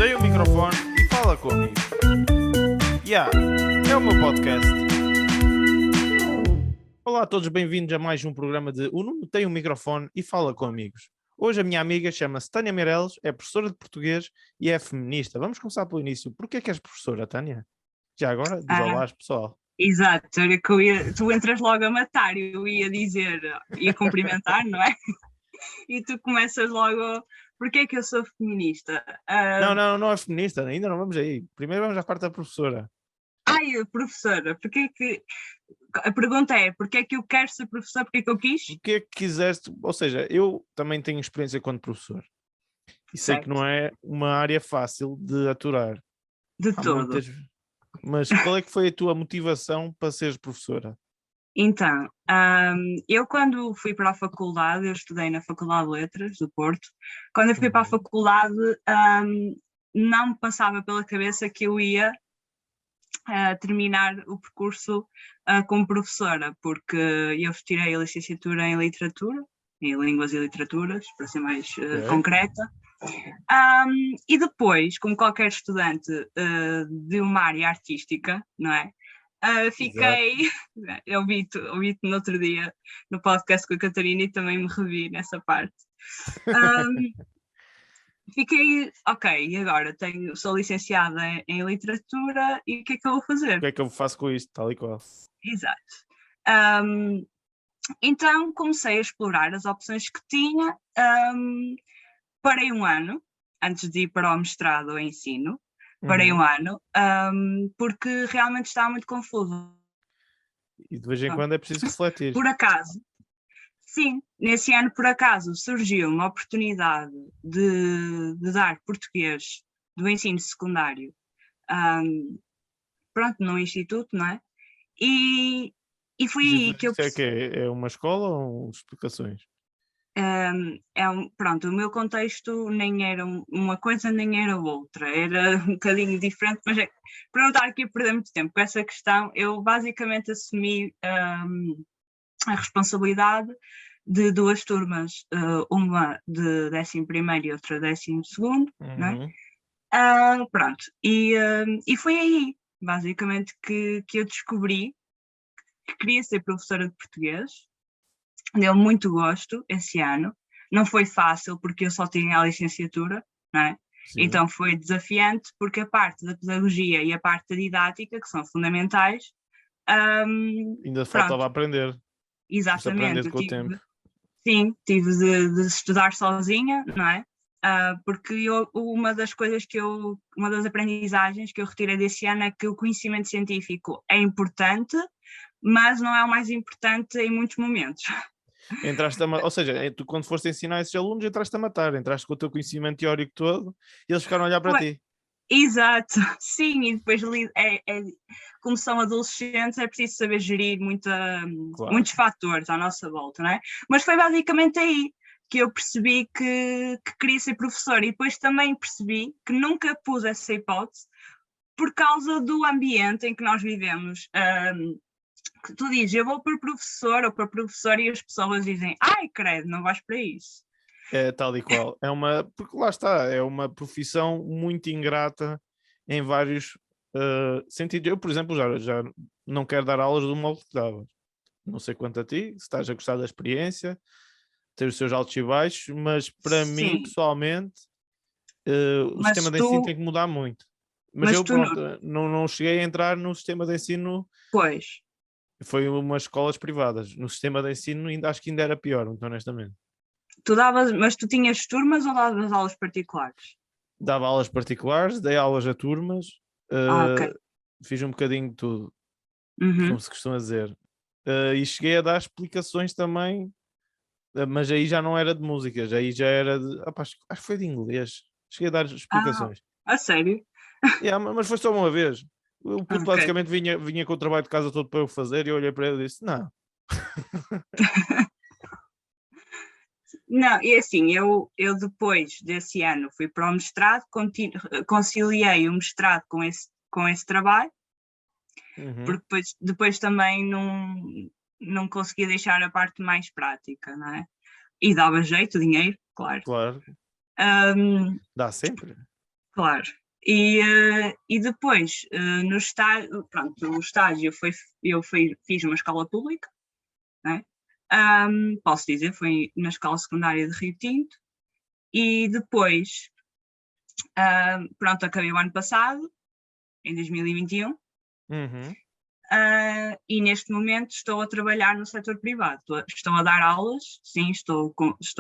Tem o microfone e fala comigo. É o meu podcast. Olá a todos, bem-vindos a mais um programa de O Nuno tem um microfone e fala com amigos. Hoje a minha amiga chama-se Tânia Meireles, é professora de português e é feminista. Vamos começar pelo início. Porquê que és professora, Tânia? Já agora, diz olá, pessoal. Exato, era que tu entras logo a matar, eu ia dizer, ia cumprimentar, não é? E tu começas logo, porquê é que eu sou feminista? Não é feminista, ainda não vamos aí. Primeiro vamos à parte da professora. Professora, porquê que... A pergunta é, porquê é que eu quero ser professora, porquê é que eu quis? Porquê é que quiseste, ou seja, eu também tenho experiência quando professor. E sei que não é uma área fácil de aturar. De todo. Mas qual é que foi a tua motivação para seres professora? Então, eu quando fui para a faculdade, eu estudei na Faculdade de Letras do Porto, quando eu fui para a faculdade não me passava pela cabeça que eu ia terminar o percurso como professora, porque eu tirei a licenciatura em literatura, em línguas e literaturas, para ser mais concreta. E depois, como qualquer estudante de uma área artística, não é? Fiquei, eu ouvi-te no outro dia no podcast com a Catarina e também me revi nessa parte. Fiquei, ok, e agora sou licenciada em literatura e o que é que eu vou fazer? O que é que eu faço com isto, tal e qual? Exato. Então comecei a explorar as opções que tinha, parei um ano, antes de ir para o mestrado em ensino, parei um ano, porque realmente estava muito confuso. E de vez em quando é preciso refletir. Por acaso, sim, nesse ano por acaso surgiu uma oportunidade de dar português do ensino secundário, num instituto, não é? E foi aí que eu percebi. É uma escola ou explicações? O meu contexto nem era uma coisa nem era outra, era um bocadinho diferente, mas para não estar aqui a perder muito tempo com essa questão, eu basicamente assumi a responsabilidade de duas turmas, uma de 11º e outra 12º, não é? E foi aí, basicamente, que eu descobri que queria ser professora de português. Deu muito gosto esse ano. Não foi fácil porque eu só tinha a licenciatura, não é? Sim. Então foi desafiante porque a parte da pedagogia e a parte da didática, que são fundamentais... ainda faltava aprender. Exatamente. Com o tempo. Sim, tive de estudar sozinha, não é? Porque uma das aprendizagens que eu retirei desse ano é que o conhecimento científico é importante, mas não é o mais importante em muitos momentos. Ou seja, tu quando foste ensinar esses alunos entraste a matar, entraste com o teu conhecimento teórico todo e eles ficaram a olhar para ti. Exato, sim, e depois como são adolescentes é preciso saber gerir muitos fatores à nossa volta, não é? Mas foi basicamente aí que eu percebi que queria ser professora e depois também percebi que nunca pus essa hipótese por causa do ambiente em que nós vivemos. Que tu dizes, eu vou para professor ou para professora e as pessoas dizem, ai credo, não vais para isso. É tal e qual. Porque lá está, é uma profissão muito ingrata em vários sentidos. Eu, por exemplo, já não quero dar aulas do modo que dava. Não sei quanto a ti, se estás a gostar da experiência, ter os seus altos e baixos, mas para mim, pessoalmente, o sistema de ensino tem que mudar muito. Mas eu, não cheguei a entrar no sistema de ensino. Pois. Foi umas escolas privadas. No sistema de ensino acho que ainda era pior, muito honestamente. Mas tu tinhas turmas ou davas aulas particulares? Dava aulas particulares, dei aulas a turmas, okay. Fiz um bocadinho de tudo, como se costuma dizer. E cheguei a dar explicações também, mas aí já não era de músicas, aí já era de... acho que foi de inglês. Cheguei a dar explicações. A sério? Mas foi só uma vez. O puto basicamente vinha com o trabalho de casa todo para eu fazer e eu olhei para ele e disse, não. Não, e assim, eu depois desse ano fui para o mestrado, conciliei o mestrado com esse trabalho, porque depois também não conseguia deixar a parte mais prática, não é? E dava jeito, dinheiro, claro. Claro. Dá sempre. Claro. E depois, no estágio, pronto, o estágio fiz uma escola pública, né? Posso dizer, foi na escola secundária de Rio Tinto, e depois, pronto, acabei o ano passado, em 2021, Uhum. e neste momento estou a trabalhar no setor privado. Estou a dar aulas, sim, estou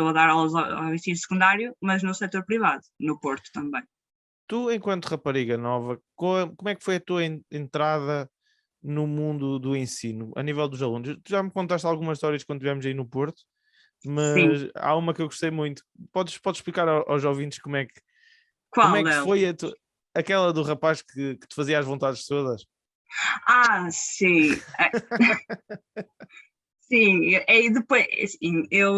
a dar aulas ao ensino secundário, mas no setor privado, no Porto também. Tu, enquanto rapariga nova, como é que foi a tua entrada no mundo do ensino, a nível dos alunos? Tu já me contaste algumas histórias quando estivemos aí no Porto, Sim. mas há uma que eu gostei muito. Podes explicar aos ouvintes como é Qual que delas? foi aquela do rapaz que te fazia as vontades todas? Sim. Sim, e depois, assim, eu,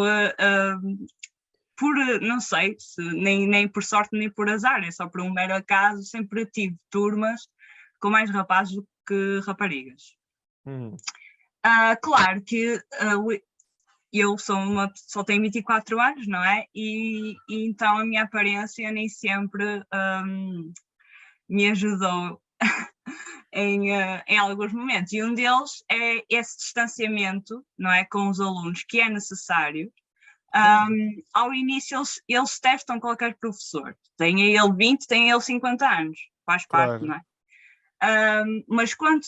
não sei, nem por sorte nem por azar, é só por um mero acaso, sempre tive turmas com mais rapazes do que raparigas. Hum, Claro que eu só tenho 24 anos, não é? E então a minha aparência nem sempre me ajudou em alguns momentos. E um deles é esse distanciamento, não é, com os alunos, que é necessário. claro, Ao início eles testam qualquer professor, tenha ele 20, tenha ele 50 anos, faz parte, claro. não é? Mas quando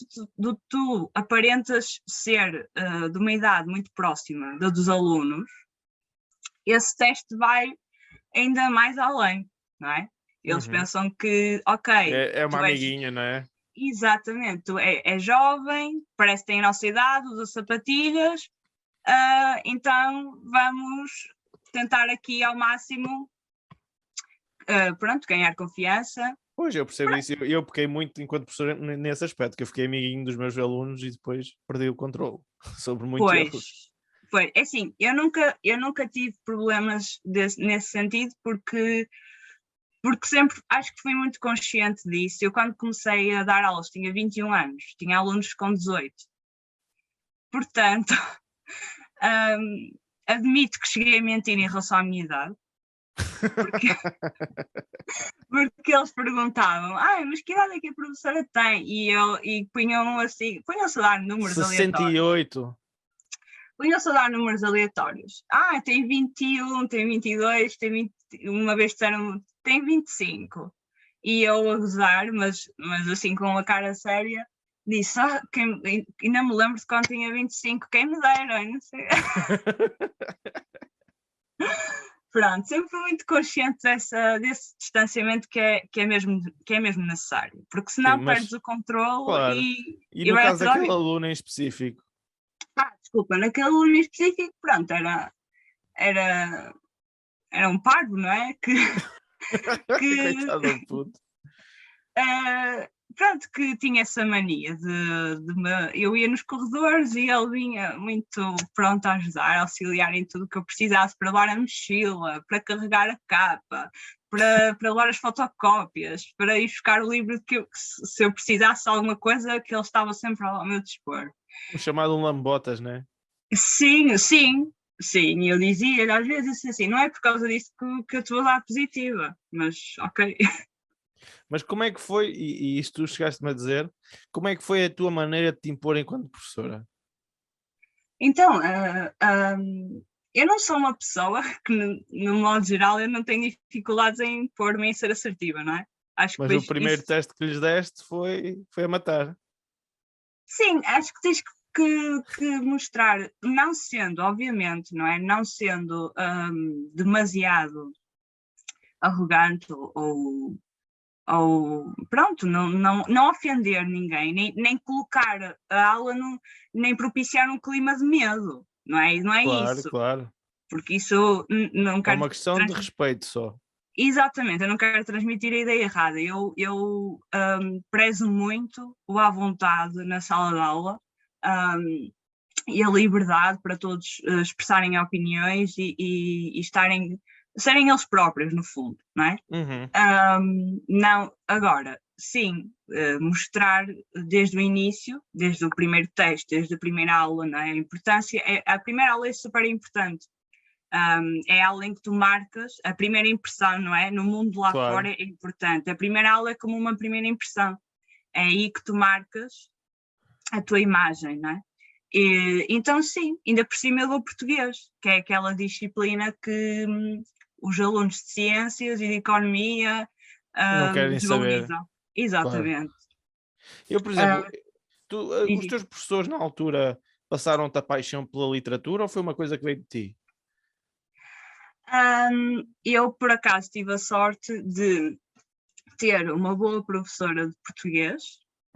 tu aparentas ser de uma idade muito próxima da dos alunos, esse teste vai ainda mais além, não é? Eles Uhum. pensam que, ok, É uma tu és amiguinha, não é? exatamente, tu é jovem, parece que tem a nossa idade, usa sapatilhas, então vamos tentar aqui ao máximo, pronto, ganhar confiança. Pois, eu percebo isso. Eu pequei muito enquanto professor nesse aspecto, que eu fiquei amiguinho dos meus alunos e depois perdi o controle sobre muitos deles. Pois, é assim, eu nunca tive problemas nesse sentido, porque sempre acho que fui muito consciente disso. Eu, quando comecei a dar aulas, tinha 21 anos, tinha alunos com 18. Portanto, admito que cheguei a mentir em relação à minha idade, porque, porque eles perguntavam, mas que idade é que a professora tem? E punham assim, punham-se a dar números aleatórios. 68. Punham-se a dar números aleatórios. Tem 21, tem 22, tem 20, uma vez disseram, tem 25. E eu a gozar, mas assim com uma cara séria, disse, ainda me lembro de quando tinha 25, quem me dera, não sei. Pronto, sempre fui muito consciente desse distanciamento que é mesmo necessário, porque Sim, senão perdes mas o controle claro. e, E e no vai caso toda a daquele vida. aluno em específico? Desculpa, naquele aluno específico, pronto, era, era um parvo, não é? Que, Coitado do puto. pronto, que tinha essa mania eu ia nos corredores e ele vinha muito pronto a ajudar, a auxiliar em tudo que eu precisasse, para levar a mochila, para carregar a capa, para levar as fotocópias, para ir buscar o livro que se eu precisasse de alguma coisa, que ele estava sempre ao meu dispor. O chamado um lambotas, né? Sim, sim, sim, eu dizia-lhe às vezes assim, não é por causa disso que eu te vou dar positiva, mas ok. Mas como é que foi, e isto tu chegaste-me a dizer, como é que foi a tua maneira de te impor enquanto professora? Então, eu não sou uma pessoa que, no modo geral, eu não tenho dificuldades em pôr-me em ser assertiva, não é? Acho que Mas o depois primeiro isso. teste que lhes deste foi a matar. Sim, acho que tens que mostrar, não sendo, obviamente, não é? Não sendo demasiado arrogante ou pronto, não ofender ninguém, nem colocar a aula, nem propiciar um clima de medo, não é? Não é Claro, isso. claro. Porque isso não É quero uma questão de respeito só. exatamente, eu não quero transmitir a ideia errada. Eu prezo muito o à vontade na sala de aula, e a liberdade para todos expressarem opiniões e serem eles próprios, no fundo, não é? Uhum. Não, agora, sim, mostrar desde o início, desde o primeiro texto, desde a primeira aula, não é? A primeira aula é super importante. É aula em que tu marcas a primeira impressão, não é? No mundo lá Claro. fora é importante. A primeira aula é como uma primeira impressão. É aí que tu marcas a tua imagem, não é? Então, sim, ainda por cima eu dou português, que é aquela disciplina que os alunos de ciências e de economia Não querem saber. desvalorizam. Claro. Exatamente. Eu, por exemplo, os E, teus professores na altura passaram-te a paixão pela literatura ou foi uma coisa que veio de ti? eu, por acaso, tive a sorte de ter uma boa professora de português,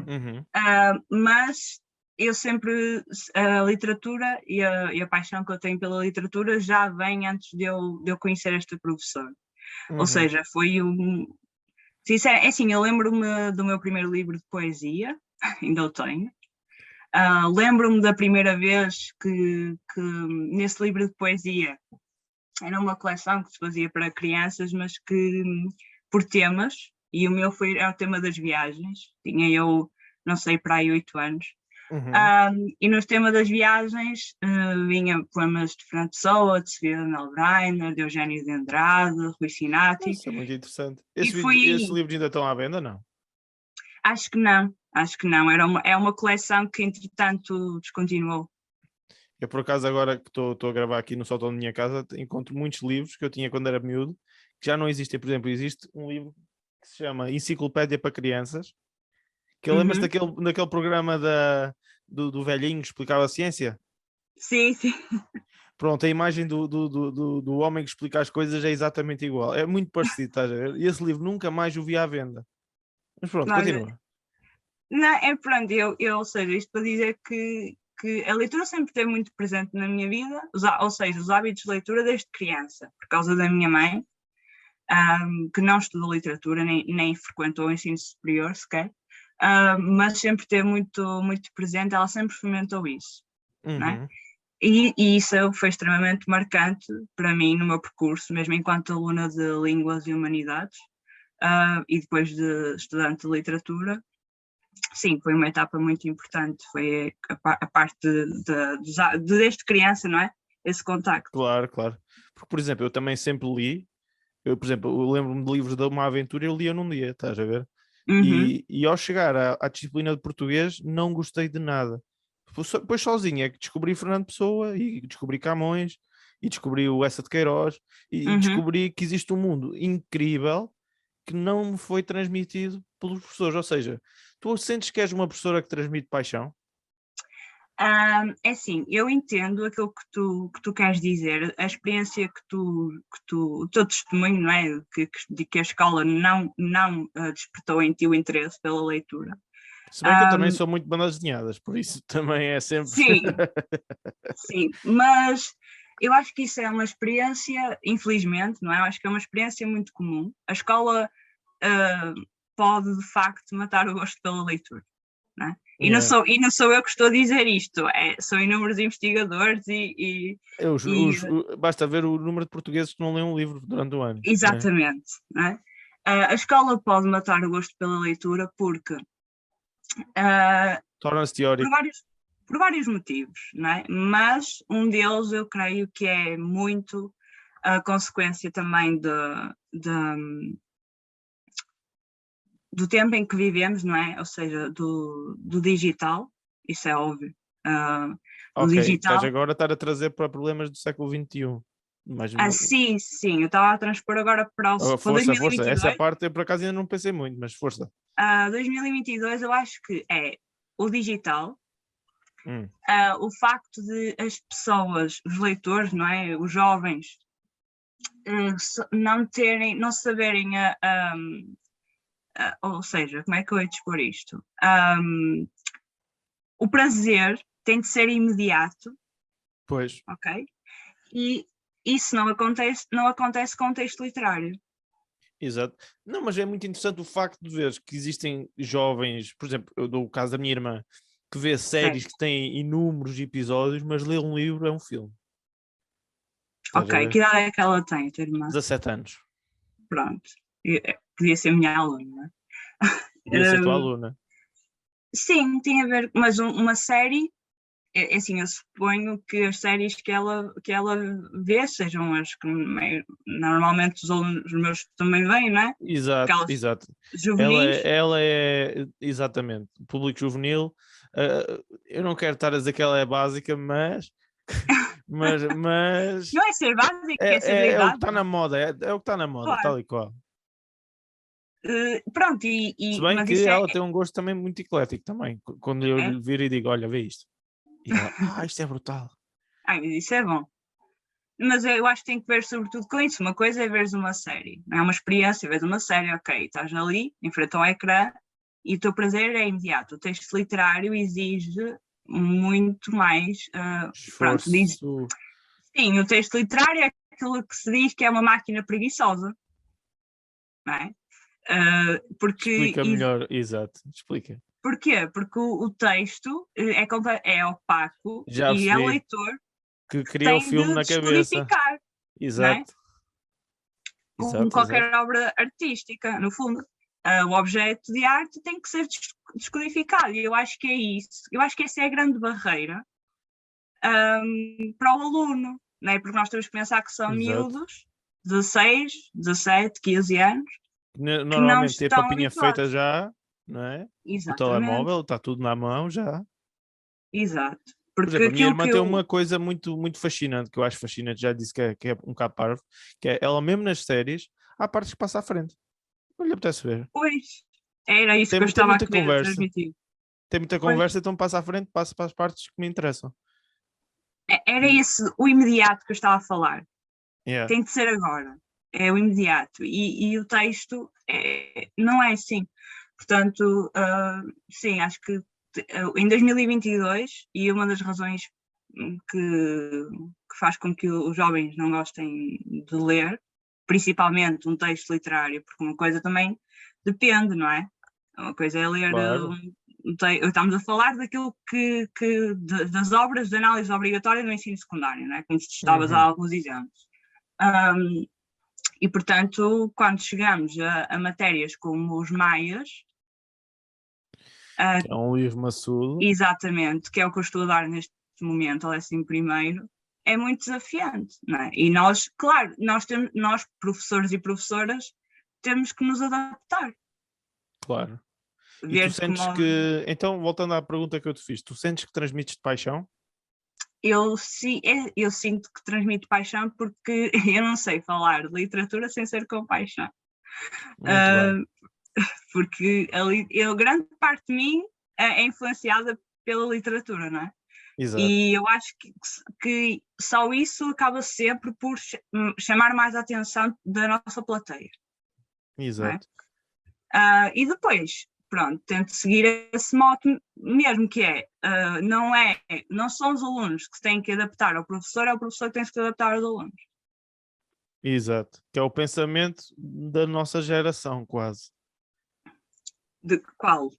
Uhum. mas eu sempre, a literatura e a paixão que eu tenho pela literatura já vem antes de eu conhecer esta professora. Ou Uhum. seja, foi é assim, eu lembro-me do meu primeiro livro de poesia, ainda o tenho. Lembro-me da primeira vez que nesse livro de poesia era uma coleção que se fazia para crianças, mas que por temas, e o meu era o tema das viagens, tinha eu, não sei, para aí 8 anos. Uhum. E nos temas das viagens vinha poemas de Fernando Pessoa, de Sofia Melbrenner, de Eugénio de Andrade, Rui Sinati. Isso é muito interessante. E foi Esses aí, livros ainda estão à venda, não? acho que não, é uma coleção que entretanto descontinuou. Eu, por acaso, agora que estou a gravar aqui no sótão da minha casa, encontro muitos livros que eu tinha quando era miúdo, que já não existem. Por exemplo, existe um livro que se chama Enciclopédia para Crianças, que lembra-se Uhum. daquele programa do velhinho que explicava a ciência? Sim, sim. Pronto, a imagem do homem que explica as coisas é exatamente igual. É muito parecido, estás a ver? E esse livro nunca mais o vi à venda. Mas pronto, Olha, continua. não, é pronto, ou seja, isto para dizer que a leitura sempre esteve muito presente na minha vida, ou seja, os hábitos de leitura desde criança, por causa da minha mãe, que não estudou literatura, nem frequentou o ensino superior sequer, mas sempre esteve muito, muito presente, ela sempre fomentou isso, não é? Uhum. E isso foi extremamente marcante para mim no meu percurso, mesmo enquanto aluna de Línguas e Humanidades, e depois de estudante de literatura. Sim, foi uma etapa muito importante, foi a parte desde criança, não é? Esse contacto. Claro, claro. Porque, por exemplo, eu também sempre li. Eu, por exemplo, eu lembro-me de livros de uma aventura, eu lia num dia, estás a ver? Uhum, E ao chegar à disciplina de português, não gostei de nada. Depois sozinho é que descobri Fernando Pessoa e descobri Camões e descobri o Essa de Queiroz e uhum. descobri que existe um mundo incrível que não me foi transmitido pelos professores. Ou seja, tu sentes que és uma professora que transmite paixão? É assim, eu entendo aquilo que tu queres dizer, a experiência o teu testemunho, não é? De que a escola não despertou em ti o interesse pela leitura. Se bem que eu também Um, sou muito bandas desenhadas, por isso também é sempre. sim, sim, mas eu acho que isso é uma experiência, infelizmente, não é? Eu acho que é uma experiência muito comum. A escola pode, de facto, matar o gosto pela leitura. Não é? Yeah. E não sou eu que estou a dizer isto, são inúmeros investigadores Basta ver o número de portugueses que não leem um livro durante o ano, né? exatamente. Não é? A escola pode matar o gosto pela leitura porque Torna-se por teórico. por vários motivos, não é? Mas um deles eu creio que é muito a consequência também do tempo em que vivemos, não é? Ou seja, do digital, isso é óbvio. O Ok, estás digital. agora a estar a trazer para problemas do século XXI. Mas Sim, sim, eu estava a transpor agora para força, força. Essa 2022. parte eu por acaso ainda não pensei muito, mas força. 2022 eu acho que é o digital, Hum, o facto de as pessoas, os leitores, não é? Os jovens, não saberem ou seja, como é que eu ia dispor isto? O prazer tem de ser imediato, pois, ok? E isso não acontece com o texto literário. exato. Não, mas é muito interessante o facto de ver que existem jovens, por exemplo, eu dou o caso da minha irmã, que vê séries Certo. que têm inúmeros episódios, mas ler um livro é um filme. Estás Ok, a ver? que idade é que ela tem, a tua irmã? 17 anos. Pronto. Podia ser minha aluna, não é? Podia ser tua aluna. Sim, tinha a ver, mas uma série é assim, eu suponho que as séries que ela vê sejam as que normalmente os alunos meus também veem, não é? Exato, Aquelas exato. juvenis. Ela é exatamente público juvenil. Eu não quero estar a dizer que ela é básica, mas Não é ser básico, é ser da é o que idade. está na moda, é o que está na moda, Claro. tal e qual. Pronto, Se bem mas que isso ela tem um gosto também muito eclético também. Quando eu é, lhe vir e digo, olha, vê isto. E ela, isto é brutal. mas isso é bom. Mas eu acho que tem que ver sobretudo com isso. Uma coisa é veres uma série, não é uma experiência, vês uma série, ok, estás ali, em frente ao ecrã, e o teu prazer é imediato. O texto literário exige muito mais, pronto, diz, Esforço. sim, o texto literário é aquilo que se diz que é uma máquina preguiçosa, não é? Porque, Explica melhor, exato, explica. porquê? Porque o texto é opaco Já e é percebi leitor que que cria o tem filme de na cabeça. descodificar, não é? Exato, Como exato, exato. qualquer obra artística, no fundo. O objeto de arte tem que ser descodificado, e eu acho que é isso. Eu acho que essa é a grande barreira para o aluno, não é? Porque nós temos que pensar que são Exato. miúdos, 16, 17, 15 anos, que não Normalmente tem a estão papinha feita habituados. já, não é? O Exatamente, telemóvel, está tudo na mão já. exato. Por Porque exemplo, a minha aquilo irmã que tem eu. uma coisa muito, muito fascinante, que eu acho fascinante, já disse que é um bocado parvo, que é ela mesmo nas séries, há partes que passa à frente. Não lhe apetece ver. Pois, era isso que eu Tem estava a muita querer conversa, transmitir. tem muita Pois, conversa, então passa à frente, passa para as partes que me interessam. era E, esse o imediato que eu estava a falar. yeah, Tem de ser agora, é o imediato. E o texto não é assim. Portanto, sim, acho que em 2022, e uma das razões que faz com que os jovens não gostem de ler, principalmente um texto literário, porque uma coisa também depende, não é? Uma coisa é ler claro. estamos a falar daquilo das obras de análise obrigatória no ensino secundário, não é? Como tu estavas há Uhum. alguns exemplos. E, portanto, quando chegamos a matérias como os maias, Que é um livro maçudo. exatamente, que é o que eu estou a dar neste momento, ao 11º, é muito desafiante, não é? E nós, claro, nós professores e professoras, temos que nos adaptar, Claro. E tu ver sentes como que, então, voltando à pergunta que eu te fiz, tu sentes que transmites de paixão? eu sinto que transmito paixão porque eu não sei falar de literatura sem ser com paixão. Muito bem. Uh, porque grande parte de mim é influenciada pela literatura, não é? Exato, E eu acho que só isso acaba sempre por chamar mais a atenção da nossa plateia, não é? exato. E depois, pronto, tento seguir esse mote mesmo, que não são os alunos que se têm que adaptar ao professor, é o professor que tem que se adaptar aos alunos. Exato. Que é o pensamento da nossa geração, quase. De qual?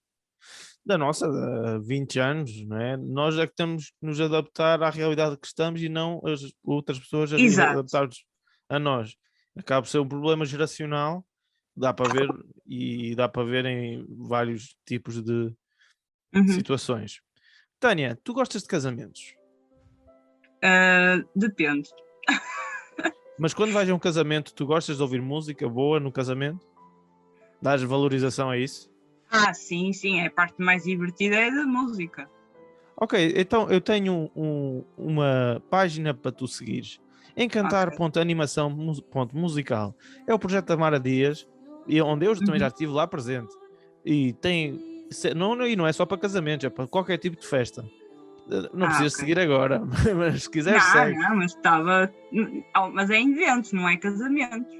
Da nossa, de 20 anos, não é? Nós é que temos que nos adaptar à realidade que estamos e não as outras pessoas a Exato. adaptar-nos a nós. Acaba por ser um problema geracional, dá para ver e dá para ver em vários tipos de Uhum. situações. Tânia, tu gostas de casamentos? Depende. Mas quando vais a um casamento, tu gostas de ouvir música boa no casamento? Dás valorização a isso? Sim, sim, a parte mais divertida é da música. Ok, então eu tenho uma página para tu seguires. Ok. Encantar.animação.musical. É o projeto da Mara Dias, onde eu também já Uhum. estive lá presente. E não é só para casamentos, é para qualquer tipo de festa. Não precisas Ok. seguir agora, mas se quiseres, Não, segue. não, mas estava. Mas é em eventos, não é casamentos.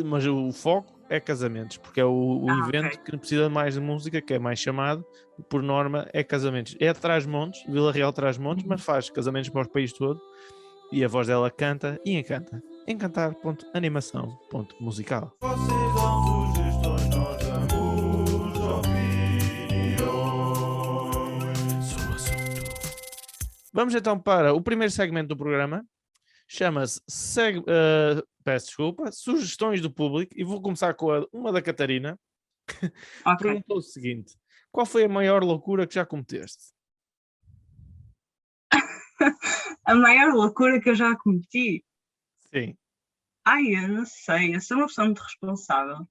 Mas o foco é casamentos, porque é o Ok. evento que precisa mais de música, que é mais chamado, por norma, é casamentos. É de Trás-Montes, Vila Real Trás-Montes, mas Uhum. faz casamentos para o país todo e a voz dela canta e encanta. Encantar.animação.musical. Vocês dão sugestões, nós damos opiniões sobre o assunto. Vamos então para o primeiro segmento do programa. Chama-se peço desculpa, sugestões do público, e vou começar com uma da Catarina. Ok. Perguntou o seguinte: qual foi a maior loucura que já cometeste? A maior loucura que eu já cometi? Sim. Ai, eu não sei, eu sou uma pessoa muito responsável.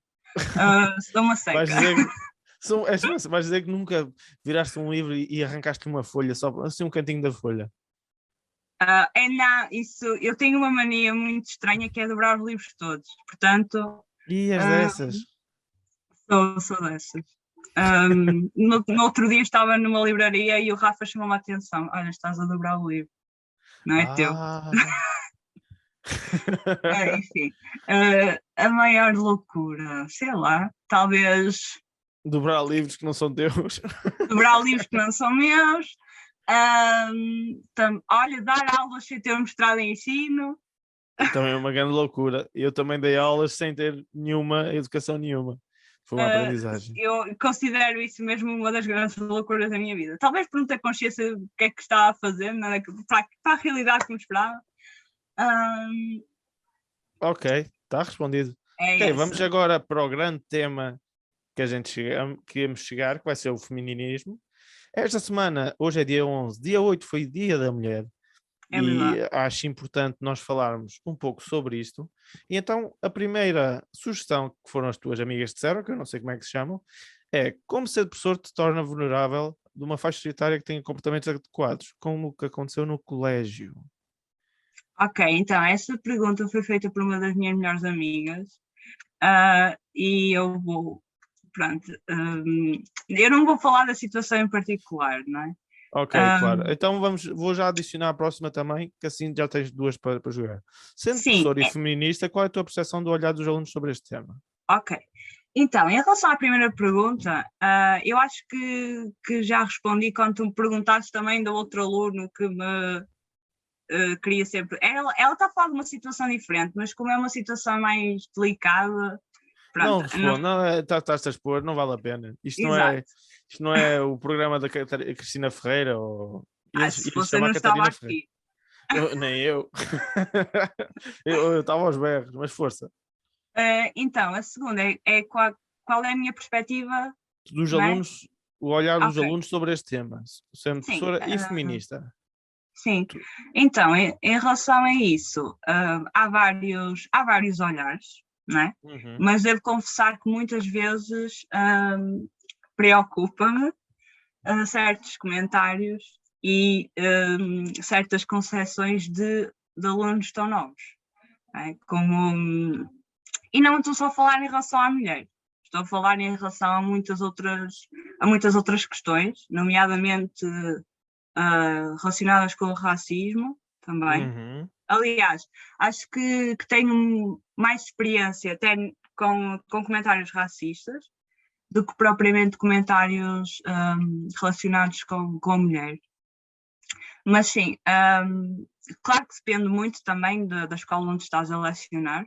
Sou uma Vais seca. dizer que, vais dizer que nunca viraste um livro e arrancaste uma folha, só assim um cantinho da folha. Não, isso, eu tenho uma mania muito estranha que é dobrar os livros todos, portanto, E as ah, dessas? sou dessas. No outro dia estava numa livraria e o Rafa chamou-me a atenção: olha, estás a dobrar o livro, não é teu. Ah. Enfim, a maior loucura, sei lá, talvez Dobrar livros que não são teus. dobrar livros que não são meus. Olha, dar aulas sem ter um mestrado em ensino. Também é uma grande loucura. Eu também dei aulas sem ter nenhuma educação nenhuma. Foi uma aprendizagem. Eu considero isso mesmo uma das grandes loucuras da minha vida. Talvez por não ter consciência do que é que estava a fazer, nada para a realidade que me esperava. Ok, está respondido. É Ok, essa. vamos agora para o grande tema que queremos chegar, que vai ser o feminismo. Esta semana, hoje é dia 11, dia 8 foi Dia da Mulher. É E verdade. acho importante nós falarmos um pouco sobre isto. E então, a primeira sugestão que foram as tuas amigas disseram, que eu não sei como é que se chamam, é como ser professor te torna vulnerável de uma faixa etária que tem comportamentos adequados, como o que aconteceu no colégio. Ok, então essa pergunta foi feita por uma das minhas melhores amigas e eu vou, pronto, eu não vou falar da situação em particular, não é? Ok, claro. Então vou já adicionar a próxima também, que assim já tens duas para jogar. Sendo Sim, professor e feminista, qual é a tua percepção do olhar dos alunos sobre este tema? ok. Então, em relação à primeira pergunta, eu acho que já respondi quando tu me perguntaste também do outro aluno que me queria sempre. Ela está a falar de uma situação diferente, mas como é uma situação mais delicada, Não pronto. responde, não, estás a expor, não vale a pena. Exato. Isto não é o programa da Cristina Ferreira, ou Se ias fosse eu chamar não estava Catarina Ferreira. aqui. Nem eu. Eu estava aos berros, mas força. Então, a segunda é qual é a minha perspectiva, Dos não é? alunos, o olhar dos Ok, alunos sobre este tema, sendo sim. professora e feminista. Sim, então, em relação a isso, há vários olhares, não é? Uhum. Mas devo confessar que muitas vezes preocupa-me certos comentários e certas concepções de alunos tão novos, não é? E não estou só a falar em relação à mulher, estou a falar em relação a muitas outras questões, nomeadamente relacionadas com o racismo também. Uhum. Aliás, acho que tenho mais experiência até com comentários racistas do que propriamente comentários relacionados com a mulher. Mas sim, claro que depende muito também da escola onde estás a lecionar,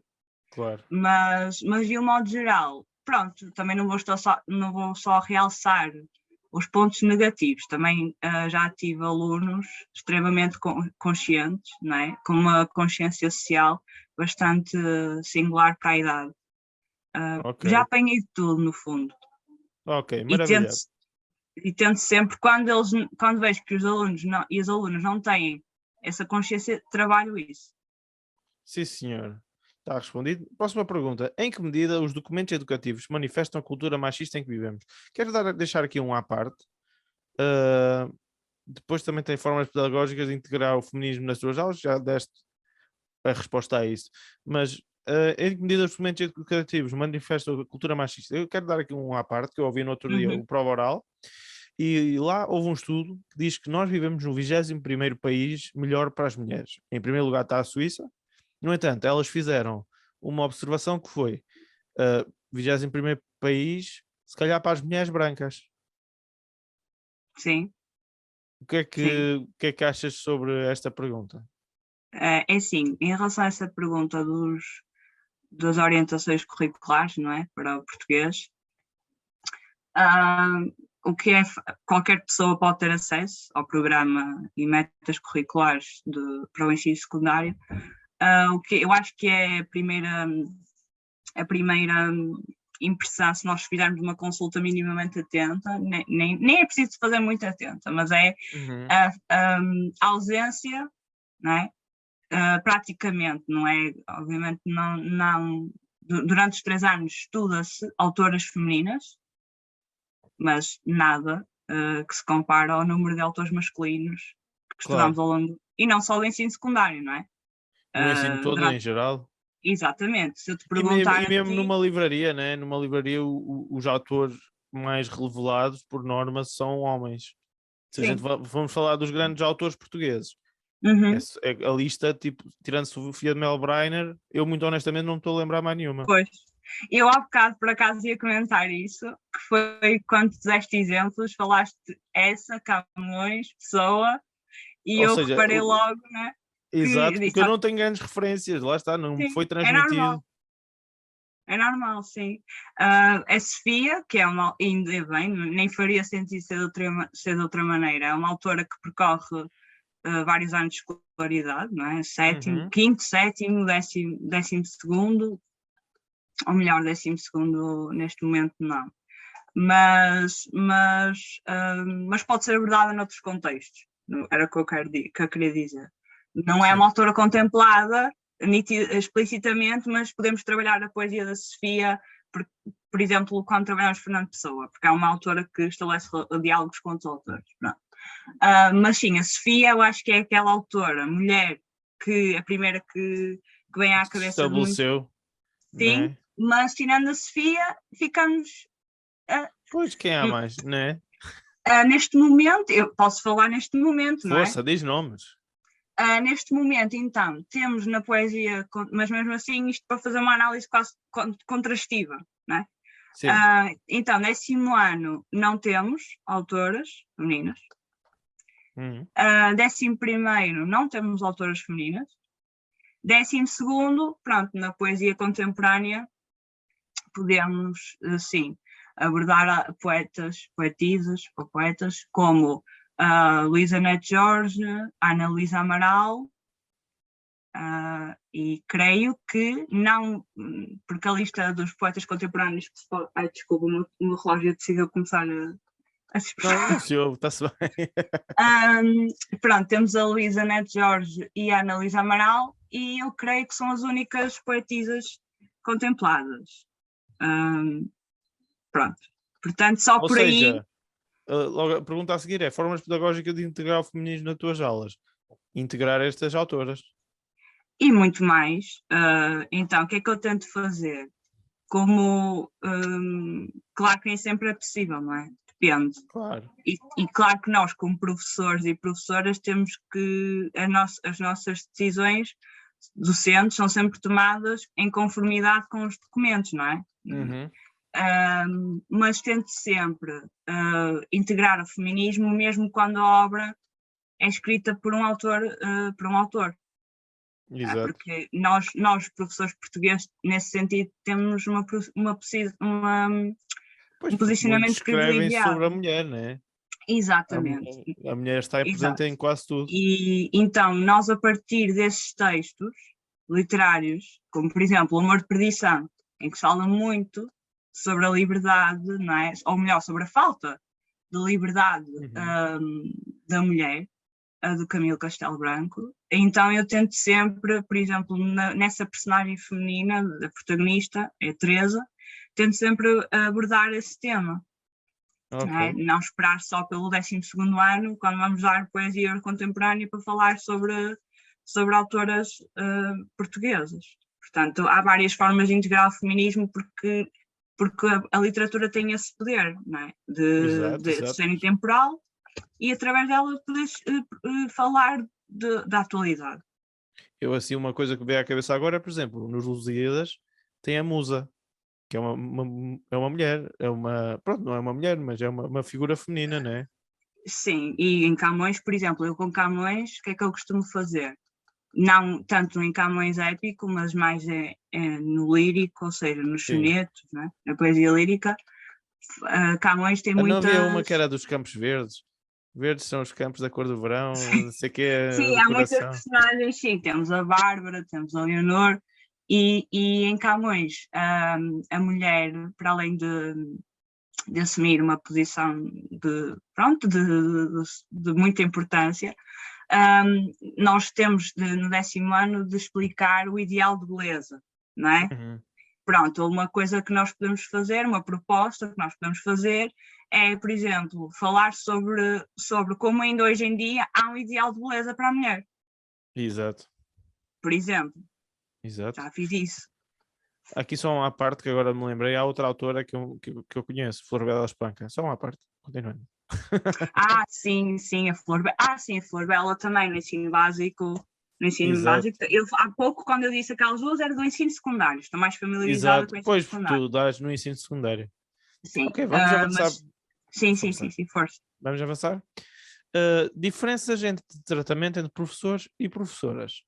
Claro. mas de um modo geral, pronto, também não vou só realçar os pontos negativos, também já tive alunos extremamente conscientes, não é? Com uma consciência social bastante singular para a idade. Ok. Já apanhei de tudo, no fundo. Ok, E tento, maravilhado. sempre, quando vejo que os alunos e as alunas não têm essa consciência, trabalho isso. Sim, senhor. Está respondido. Próxima pergunta. Em que medida os documentos educativos manifestam a cultura machista em que vivemos? Quero deixar aqui um à parte. Depois também tem formas pedagógicas de integrar o feminismo nas tuas aulas. Já deste a resposta a isso. Mas em que medida os documentos educativos manifestam a cultura machista? Eu quero dar aqui um à parte, que eu ouvi no outro dia, o Prova Oral. E lá houve um estudo que diz que nós vivemos no 21º país melhor para as mulheres. Em primeiro lugar está a Suíça. No entanto, elas fizeram uma observação que foi 21º país, se calhar para as mulheres brancas. Sim, O que sim. é que achas sobre esta pergunta? É assim, em relação a essa pergunta das orientações curriculares, não é? Para o português, o que qualquer pessoa pode ter acesso ao programa e metas curriculares para o ensino secundário. O que eu acho que é a primeira impressão, se nós fizermos uma consulta minimamente atenta, nem é preciso fazer muito atenta, mas é a ausência não é? Praticamente, não é? Obviamente durante os 3 anos estuda-se autoras femininas, mas nada que se compara ao número de autores masculinos que estudamos ao longo, e não só do ensino secundário, não é? No ensino todo, em geral. Exatamente, se eu te E perguntar mesmo a ti, numa livraria, né? Numa livraria, os autores mais revelados, por norma, são homens. Se a gente sim. vamos falar dos grandes autores portugueses, Uhum. a lista, tipo, tirando Sofia de Melbrenner, eu muito honestamente não me estou a lembrar mais nenhuma. Pois, eu há bocado por acaso ia comentar isso, que foi quando deste exemplos, falaste essa, Camões, Pessoa, e Ou eu seja, reparei logo, né, que exato, porque disse, eu não tenho grandes referências, lá está, não me sim, foi transmitido. é normal, sim. A Sofia, que é ainda bem, nem faria sentido ser de outra maneira, é uma autora que percorre vários anos de escolaridade, não é? Sétimo, quinto, sétimo, décimo segundo, ou melhor, 12º neste momento não. Mas pode ser abordada noutros contextos, era o que eu queria dizer. Não é uma autora contemplada explicitamente, mas podemos trabalhar a poesia da Sofia, por exemplo, quando trabalhamos Fernando Pessoa, porque é uma autora que estabelece diálogos com os autores. Mas sim, a Sofia eu acho que é aquela autora, mulher, que a primeira que vem à cabeça estabeleceu, sim, né? mas tirando a Sofia, ficamos. Pois, quem há mais, né? Neste momento, eu posso falar neste momento, não é? Força, diz nomes. Neste momento, então, temos na poesia, mas mesmo assim, isto para fazer uma análise quase contrastiva, não é? Sim. Então, 10º ano não temos autoras femininas. 11º não temos autoras femininas. 12º, pronto, na poesia contemporânea podemos, sim, abordar poetisas ou poetas como Luísa Neto Jorge, Ana Luísa Amaral, e creio que não, porque a lista dos poetas contemporâneos, desculpa, o meu relógio decidiu começar a se expressar. Não se ouve, está-se bem. Pronto, temos a Luísa Neto Jorge e a Ana Luísa Amaral, e eu creio que são as únicas poetisas contempladas. Pronto, portanto, só Ou por seja, aí. logo a pergunta a seguir é: formas pedagógicas de integrar o feminismo nas tuas aulas? Integrar estas autoras. E muito mais. Então, o que é que eu tento fazer? Como, claro que nem sempre é possível, não é? Depende. Claro. E claro que nós, como professores e professoras, temos que as nossas decisões docentes são sempre tomadas em conformidade com os documentos, não é? Mas tento sempre integrar o feminismo, mesmo quando a obra é escrita por um autor. Exato. Porque nós, professores portugueses, nesse sentido, temos um posicionamento privilegiado. Sobre a mulher, não é? Exatamente. A mulher está aí presente em quase tudo. E então, nós, a partir desses textos literários, como por exemplo O Amor de Perdição, em que se fala muito sobre a liberdade, não é? Ou melhor, sobre a falta de liberdade da mulher, a do Camilo Castelo Branco. Então eu tento sempre, por exemplo, nessa personagem feminina, da protagonista, é a Teresa, tento sempre abordar esse tema. Okay. Não esperar só pelo 12º ano, quando vamos dar poesia contemporânea, para falar sobre autoras portuguesas. Portanto, há várias formas de integrar o feminismo porque a literatura tem esse poder, não é? de ser intemporal e através dela podes falar da atualidade. Eu, assim, uma coisa que veio à cabeça agora é, por exemplo, nos Lusíadas tem a Musa, que é uma mulher, pronto, não é uma mulher, mas é uma figura feminina, não é? Sim, e em Camões, por exemplo, eu com Camões, o que é que eu costumo fazer? Não tanto em Camões épico, mas mais no lírico, ou seja, nos sonetos, né? Na poesia lírica. Camões tem muitas... Não havia uma que era dos Campos Verdes? Verdes são os campos da cor do verão, não sei o que é. Sim, há muitas personagens, sim. Temos a Bárbara, temos a Leonor, e em Camões, a mulher, para além de assumir uma posição de muita importância, nós temos no 10º ano de explicar o ideal de beleza, não é? Pronto, uma coisa que nós podemos fazer, uma proposta que nós podemos fazer é, por exemplo, falar sobre como ainda hoje em dia há um ideal de beleza para a mulher. Exato. Por exemplo. Exato. Já fiz isso. Aqui só uma parte que agora me lembrei, há outra autora que eu conheço, Florbela Espanca. Só uma parte, continuando. Sim, a Florbela. Sim, a Florbela também no ensino básico. No ensino Exato. básico. Há pouco, quando eu disse aquelas duas, era do ensino secundário. Estou mais familiarizada com o ensino pois, secundário. tu dás no ensino secundário. Sim. Ok, vamos avançar. Sim, força. Vamos avançar. Diferenças entre tratamento entre professores e professoras.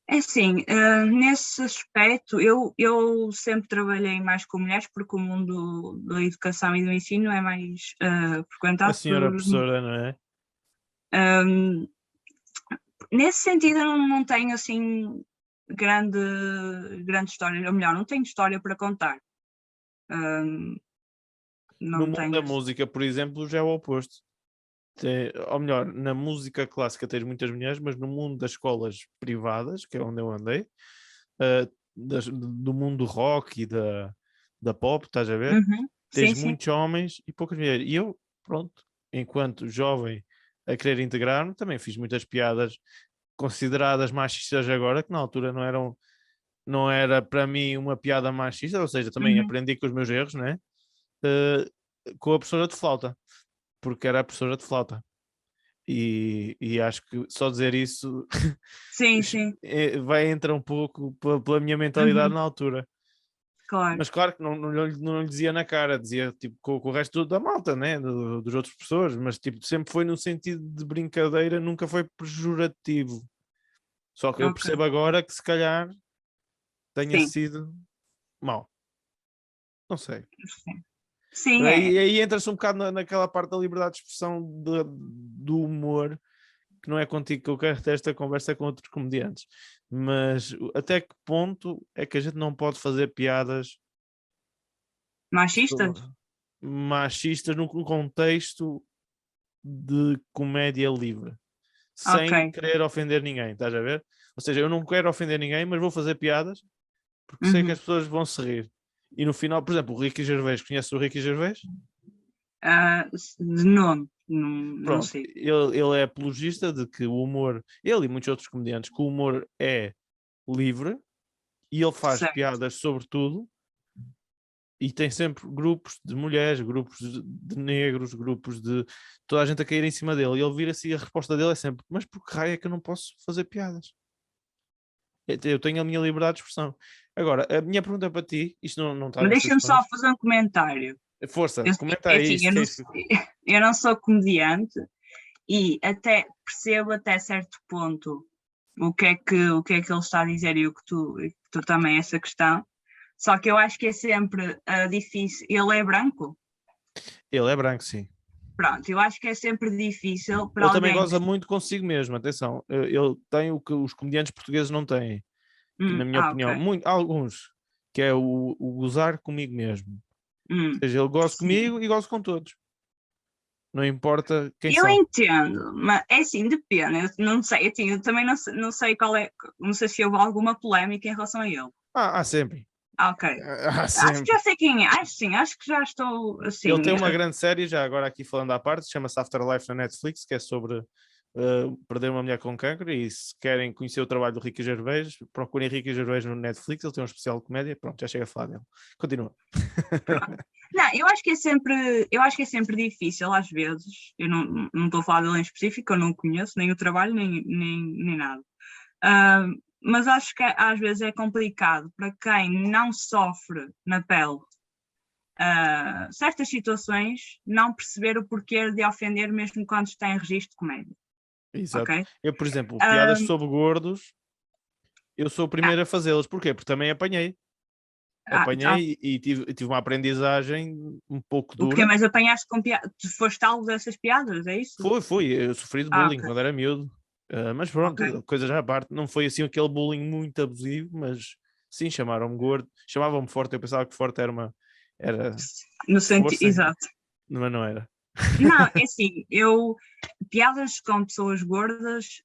É assim, nesse aspecto, eu sempre trabalhei mais com mulheres, porque o mundo da educação e do ensino é mais frequentado A senhora por... professora, não é? Nesse sentido, eu não tenho assim grande história, ou melhor, não tenho história para contar. No mundo da música, por exemplo, já é o oposto. Ou melhor, na música clássica tens muitas mulheres, mas no mundo das escolas privadas, que é onde eu andei, do mundo do rock e da pop, estás a ver? Tens muitos homens e poucas mulheres. E eu, pronto, enquanto jovem a querer integrar-me, também fiz muitas piadas consideradas machistas agora, que na altura não era para mim uma piada machista, ou seja, também aprendi com os meus erros, né? Com a professora de flauta, porque era a professora de flauta. E acho que só dizer isso sim. vai entrar um pouco pela minha mentalidade na altura. Claro. Mas claro que não lhe dizia na cara, dizia tipo com o resto da malta, né? Dos outros professores, mas tipo, sempre foi no sentido de brincadeira, nunca foi pejorativo. Só que eu percebo agora que se calhar tenha sido mau. Não sei. Sim, E aí entra-se um bocado naquela parte da liberdade de expressão do humor, que não é contigo que eu quero ter esta conversa, com outros comediantes. Mas até que ponto é que a gente não pode fazer piadas machistas no contexto de comédia livre, sem querer ofender ninguém, estás a ver? Ou seja, eu não quero ofender ninguém, mas vou fazer piadas porque sei que as pessoas vão se rir. E no final, por exemplo, o Ricky Gervais, conheces o Ricky Gervais? De nome, não sei. Ele é apologista de que o humor, ele e muitos outros comediantes, que o humor é livre e ele faz piadas sobre tudo e tem sempre grupos de mulheres, grupos de negros, grupos de toda a gente a cair em cima dele. E ele vira-se e a resposta dele é sempre: mas por que raio é que eu não posso fazer piadas? Eu tenho a minha liberdade de expressão. Agora, a minha pergunta para ti, isto não está. Mas deixa-me só fazer um comentário. Força, comenta aí. Eu não sou comediante e até percebo até certo ponto o que é que ele está a dizer e o que tu também essa questão. Só que eu acho que é sempre difícil. Ele é branco? Ele é branco, sim. Pronto, eu acho que é sempre difícil para ele alguém... também goza muito consigo mesmo, atenção. Ele tem o que os comediantes portugueses não têm, que, na minha opinião, alguns, que é o gozar comigo mesmo. Ou seja, ele goza comigo e goza com todos. Não importa quem são. Eu entendo, mas é assim, depende. Eu não sei, eu também não sei qual é, não sei se houve alguma polémica em relação a ele. Há sempre. Ok. Sempre. Acho que já sei quem é. Acho que já estou assim. Ele tem uma grande série, já agora aqui falando à parte, chama-se Afterlife na Netflix, que é sobre perder uma mulher com cancro. E se querem conhecer o trabalho do Ricky Gervais, procurem Ricky Gervais no Netflix, ele tem um especial de comédia. Pronto, já chega a falar dele. Continua. Não, eu acho que é sempre difícil às vezes. Eu não estou a falar dele em específico, eu não o conheço, nem o trabalho, nem nada. Mas acho que às vezes é complicado para quem não sofre na pele certas situações, não perceber o porquê de ofender mesmo quando está em registro de comédia. Exato. Okay? Eu, por exemplo, piadas sobre gordos, eu sou o primeiro a fazê-las. Porquê? Porque também apanhei. E tive uma aprendizagem um pouco dura. O que mais apanhaste com piadas? Tu foste alvo dessas piadas, é isso? Fui. Eu sofri de bullying quando era miúdo. Mas pronto, coisas à parte. Não foi assim aquele bullying muito abusivo, mas sim, chamaram-me gordo. Chamavam-me forte. Eu pensava que forte era no sentido, força, exato. mas não era. Não, é assim, piadas com pessoas gordas,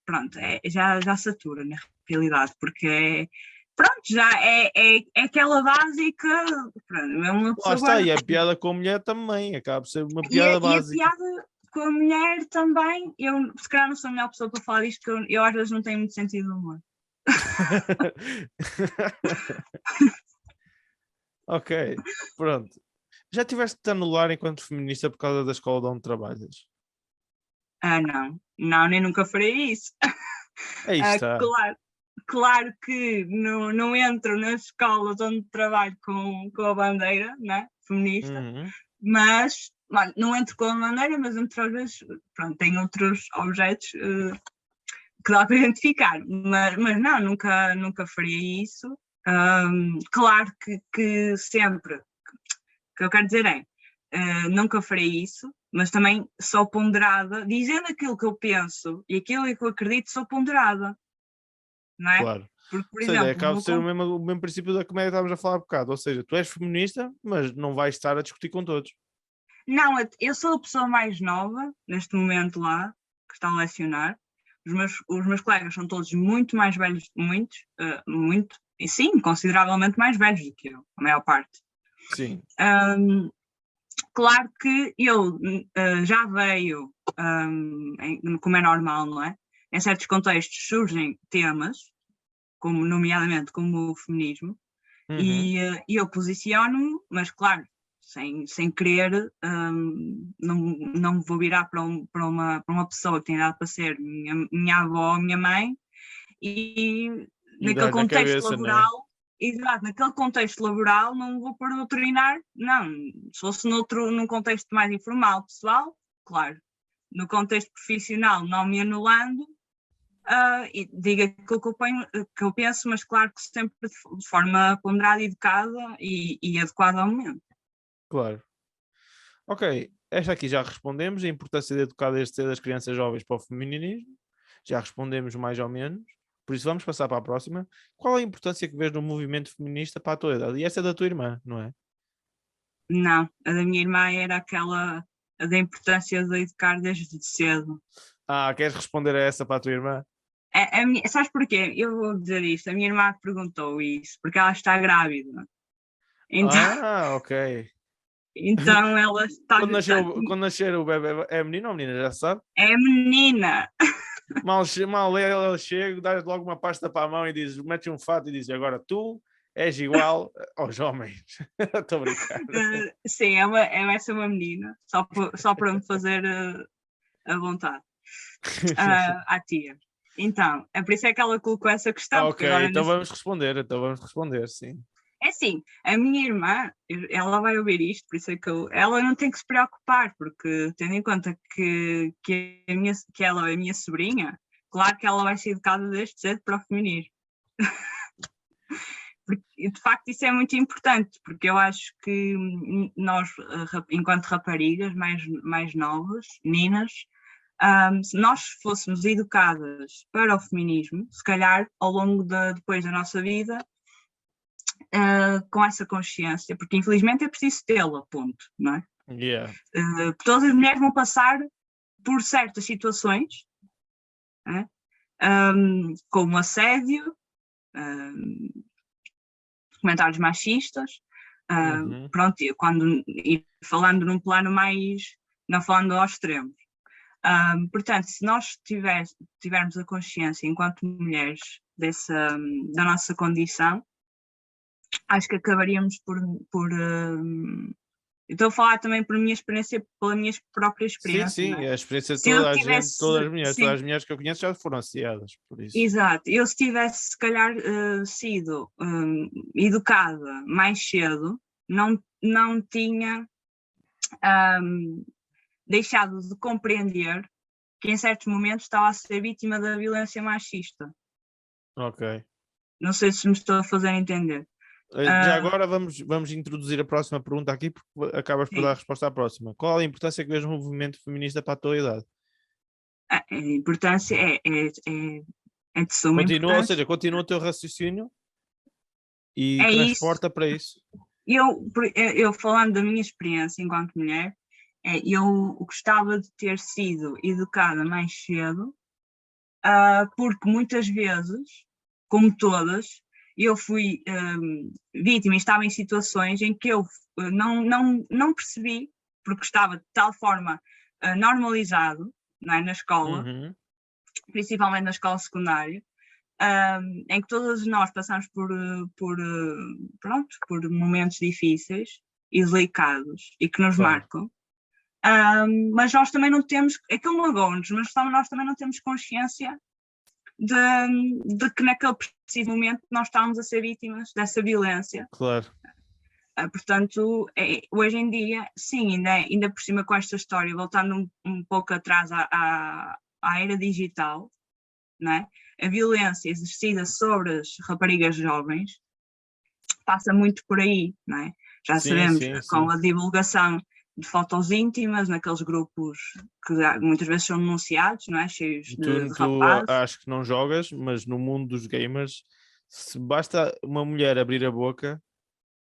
pronto, já satura na realidade, porque pronto, já é aquela básica, pronto, é uma Lá pessoa está, gorda. e a piada com a mulher também, acaba por ser uma E piada a básica. piada com a mulher também, eu se calhar não sou a melhor pessoa para falar disto, porque eu às vezes não tenho muito sentido de humor. Ok, pronto. Já tiveste de te anular enquanto feminista por causa da escola de onde trabalhas? Não, nem nunca farei isso. Aí está. Claro que não entro nas escolas onde trabalho com a bandeira, né, feminista, Uhum. mas não entro com a bandeira, mas entro às vezes, pronto, tenho outros objetos que dá para identificar, mas não, nunca faria isso. Claro que sempre, que eu quero dizer nunca farei isso, mas também sou ponderada, dizendo aquilo que eu penso e aquilo que eu acredito, sou ponderada, não é? Claro. Porque, por Ou seja, exemplo, acaba de ser o mesmo princípio da comédia que estávamos a falar há bocado. Ou seja, tu és feminista, mas não vais estar a discutir com todos. não, eu sou a pessoa mais nova neste momento lá, que está a lecionar. Os meus colegas são todos muito mais velhos, muito, e sim, consideravelmente mais velhos do que eu, a maior parte. Sim. Claro que eu já veio, como é normal, não é? Em certos contextos surgem temas, nomeadamente como o feminismo, Uhum. e eu posiciono-me, mas claro, sem querer, não me vou virar para uma pessoa que tem idade para ser minha avó, minha mãe, e naquele dar na contexto cabeça, né? laboral, exato, naquele contexto laboral não vou pôr doutrinar, não, se fosse num contexto mais informal, pessoal, claro, no contexto profissional não me anulando, e diga aquilo que eu penso, mas claro que sempre de forma ponderada, educada e adequada ao momento. Claro. Ok, esta aqui já respondemos, a importância de educar desde cedo as crianças jovens para o feminismo. Já respondemos mais ou menos. Por isso vamos passar para a próxima. Qual a importância que vês no movimento feminista para a tua idade? E essa é da tua irmã, não é? Não, a da minha irmã era a da importância de educar desde cedo. Queres responder a essa para a tua irmã? Sabes porquê? Eu vou dizer isto. A minha irmã perguntou isso, porque ela está grávida. Então, Ok. então ela está. Quando nascer o bebê, é menino ou menina, já se sabe? É menina! Mal ela chega, dá-lhe logo uma pasta para a mão e diz, mete um fato e diz, agora tu és igual aos homens. Estou a brincar. Sim, vai ser uma menina, só para me fazer a vontade. À tia. Então, é por isso é que ela colocou essa questão. Ok, Agora então vamos responder, sim. É assim, a minha irmã, ela vai ouvir isto, por isso é que ela não tem que se preocupar, porque tendo em conta que ela é a minha sobrinha, claro que ela vai ser educada desde cedo para o feminismo. Porque, de facto, isso é muito importante, porque eu acho que nós, enquanto raparigas mais novas, meninas, se nós fôssemos educadas para o feminismo, se calhar ao longo depois da nossa vida, com essa consciência, porque infelizmente é preciso tê-la, ponto, não é? Yeah. Todas as mulheres vão passar por certas situações, como assédio, comentários machistas, pronto, e falando num plano mais, não falando aos extremos. Portanto, se nós tivermos a consciência enquanto mulheres da nossa condição, acho que acabaríamos por estou a falar também pela minha própria experiência. Sim, não é? a experiência de Se toda eu a tivesse, gente, todas as mulheres, sim, todas as mulheres que eu conheço já foram assediadas, por isso. Exato, eu se tivesse se calhar sido educada mais cedo, não tinha deixado de compreender que em certos momentos estava a ser vítima da violência machista. Ok. Não sei se me estou a fazer entender. Já agora vamos introduzir a próxima pergunta aqui, porque acabas por dar a resposta à próxima. Qual a importância que vês no movimento feminista para a tua idade? A importância é de suma Continua, ou importância. seja, continua o teu raciocínio e É transporta isso. para isso. Eu falando da minha experiência enquanto mulher, eu gostava de ter sido educada mais cedo, porque muitas vezes, como todas, eu fui vítima e estava em situações em que eu não percebi, porque estava de tal forma normalizado, não é, na escola, principalmente na escola secundária, em que todos nós passamos por momentos difíceis e delicados e que nos marcam. Mas nós também não temos, aquilo magoa-nos, mas nós também não temos consciência de que naquele preciso momento nós estávamos a ser vítimas dessa violência. Claro. Portanto, hoje em dia, sim, ainda por cima com esta história, voltando um pouco atrás à era digital, não é? A violência exercida sobre as raparigas jovens passa muito por aí, não é? Já sabemos, com a divulgação de fotos íntimas naqueles grupos que muitas vezes são denunciados, não é? Cheios de rapazes. Acho que não jogas, mas no mundo dos gamers, se basta uma mulher abrir a boca,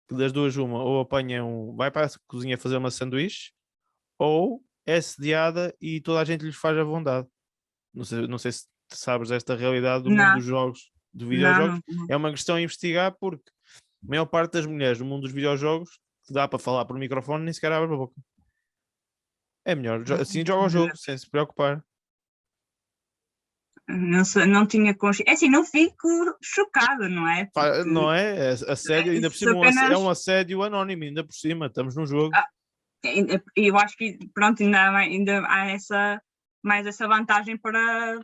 que das duas uma, ou apanha vai para a cozinha fazer uma sanduíche, ou é sediada e toda a gente lhes faz a vontade. Não sei se sabes desta realidade do mundo dos jogos, de videojogos. Não. É uma questão a investigar, porque a maior parte das mulheres no mundo dos videojogos, que dá para falar por microfone, nem sequer abre a boca. É melhor, assim joga o jogo, sem se preocupar. Não tinha consciência. É assim, não fico chocada, não é? Porque... Não é? Assédio, ainda por cima, apenas... é um assédio anónimo, ainda por cima, estamos num jogo. Eu acho que, pronto, ainda há mais essa vantagem para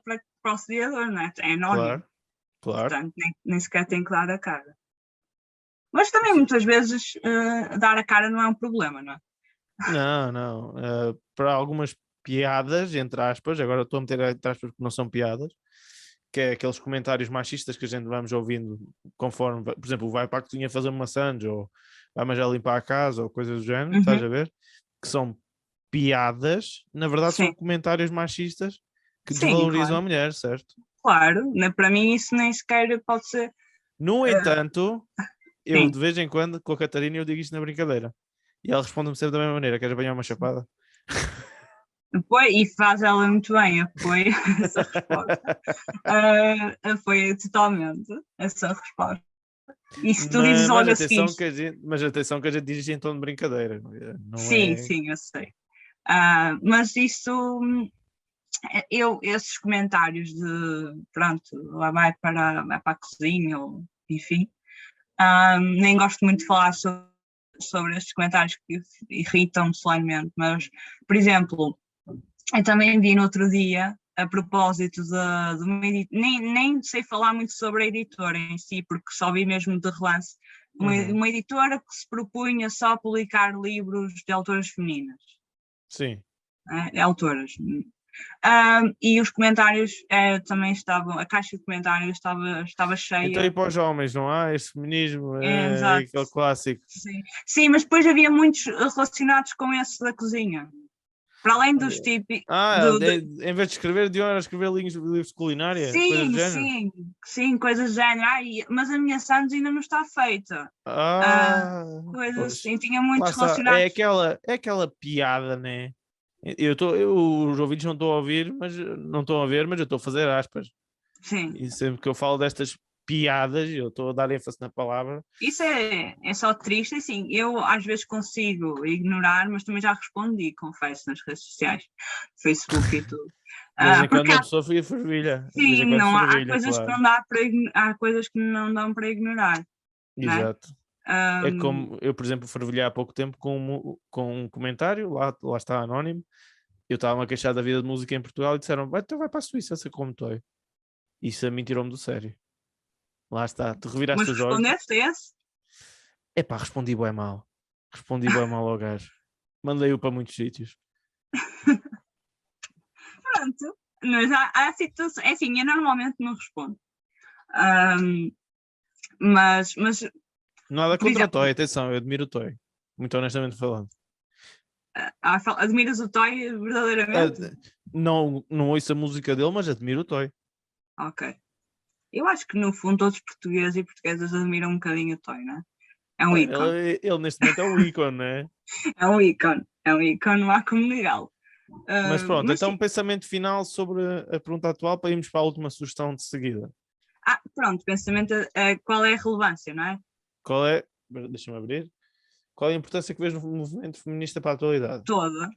o sediador, não é? É anónimo. Claro. Portanto, nem sequer tem que dar a cara. Mas também, muitas vezes, dar a cara não é um problema, não é? Não. Para algumas piadas, entre aspas, agora estou a meter entre aspas porque não são piadas, que é aqueles comentários machistas que a gente vamos ouvindo conforme, por exemplo, vai para a cozinha fazer uma sandes, ou vai mais a limpar a casa, ou coisas do género, estás a ver? Que são piadas, na verdade são comentários machistas que desvalorizam a mulher, certo? Claro, para mim isso nem sequer pode ser. No entanto, eu de vez em quando, com a Catarina, eu digo isto na brincadeira. E ela responde-me sempre da mesma maneira: queres apanhar uma chapada? E faz ela muito bem, apoia essa resposta. Apoia totalmente essa resposta. E se tu dizes logo a seguir... Mas atenção que a gente diz isto em tom de brincadeira. Não sim, eu sei. Mas isso... esses comentários de... Pronto, lá vai para a cozinha, ou enfim... nem gosto muito de falar sobre estes comentários que irritam-me solenemente, mas, por exemplo, eu também vi no outro dia, a propósito de uma editora, nem sei falar muito sobre a editora em si, porque só vi mesmo de relance, uma editora que se propunha só publicar livros de autoras femininas. Sim. Autoras. E os comentários também estavam, a caixa de comentários estava cheia. Então, e para os homens, não há? Este feminismo é aquele clássico. Sim, mas depois havia muitos relacionados com esse da cozinha. Para além dos tipos. Em vez de escrever, deviam escrever livros de culinária? Coisas do género? Sim, coisas do género. Mas a minha sandes ainda não está feita. Coisas assim, tinha muitos relacionados. É aquela piada, né? Os ouvintes não estão a ouvir, mas eu estou a fazer aspas. Sim. E sempre que eu falo destas piadas, eu estou a dar ênfase na palavra. Isso é só triste, assim, eu às vezes consigo ignorar, mas também já respondi, confesso, nas redes sociais, Facebook e tudo. De vez em quando a pessoa fica fervilha. Sim, não, há coisas que não dá para há coisas que não dão para ignorar. Exato. É como eu, por exemplo, fervilhei há pouco tempo com um comentário, lá está anónimo. Eu estava a queixar da vida de música em Portugal e disseram: então vai para a Suíça, ser como tu é. Isso a mim tirou-me do sério. Lá está, tu reviraste os olhos. Mas respondeste esse? Epá, respondi bem mal. Ao gajo. Mandei-o para muitos sítios. Pronto, mas há situações, é assim, eu normalmente não respondo. Mas nada contra o Toy, atenção, eu admiro o Toy, muito honestamente falando. Admiras o Toy verdadeiramente? Não ouço a música dele, mas admiro o Toy. Ok. Eu acho que no fundo todos os portugueses e portuguesas admiram um bocadinho o Toy, não é? É um ícone. Ele neste momento é um ícone, não é? É um ícone. É um ícone, não há como negá-lo. Mas pronto, Mas então sim. um pensamento final sobre a pergunta atual para irmos para a última sugestão de seguida. Pronto, pensamento, qual é a relevância, não é? Qual é, deixa-me abrir, qual é a importância que vês no movimento feminista para a atualidade? Toda.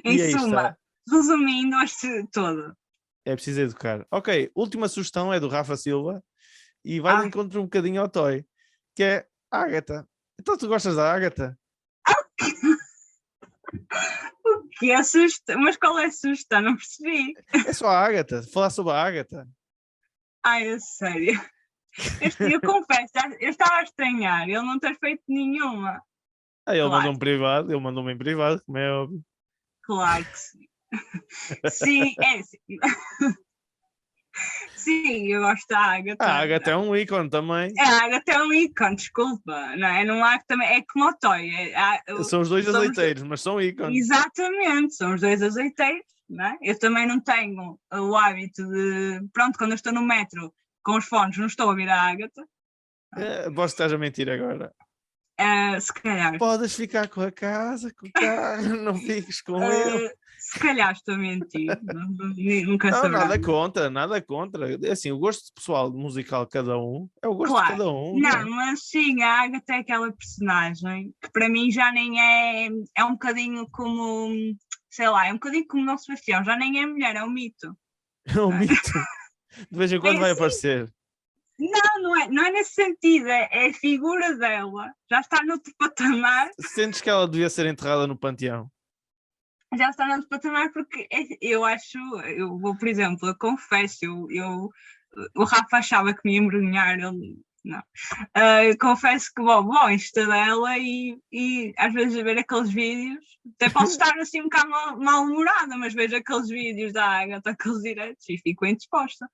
Em E aí suma, está, resumindo, toda. é preciso educar. Ok, última sugestão é do Rafa Silva e vai de Ah, encontro um bocadinho ao Toy, que é a Ágata. Então tu gostas da Ágata? que é sugestão? Mas qual é a sugestão? Não percebi. É só a Ágata, falar sobre a Ágata. Ai, é sério. Eu confesso, eu estava a estranhar ele não ter feito nenhuma. Aí ele Claro. mandou-me privado, ele mandou-me em privado, como é óbvio. Claro que sim. Sim, é sim. Sim, eu gosto da Agatha. A Ágata é um ícone também. A Agatha é um ícone, desculpa. Não é? Não há também. É como o Toy. São os dois azeiteiros, mas são ícones. Exatamente, são os dois azeiteiros. Não é? Eu também não tenho o hábito de. Pronto, quando eu estou no metro com os fones, não estou a ouvir a Agatha. Posso estar a mentir agora. Se calhar. Podes ficar com a casa, com o carro, não fiques com ele. Se calhar estou a mentir. Nunca Não, saberá. nada contra. Assim, o gosto pessoal musical de cada um é o gosto de Claro. cada um. Não, mas sim, a Agatha é aquela personagem que para mim já nem é. É um bocadinho como. Sei lá, é um bocadinho como o Dom Sebastião, já nem é mulher, é um mito. É um mito. De vez em quando vai assim. aparecer. Não é nesse sentido, é a figura dela, já está noutro patamar. Sentes que ela devia ser enterrada no panteão? Já está noutro patamar porque eu acho, eu vou, por exemplo, eu confesso, o Rafa achava que me ia envergonhar, ele não. Confesso que vou ao Insta dela e às vezes a ver aqueles vídeos, até posso estar assim um bocado mal-humorada, mas vejo aqueles vídeos da Agatha, aqueles diretos e fico indisposta.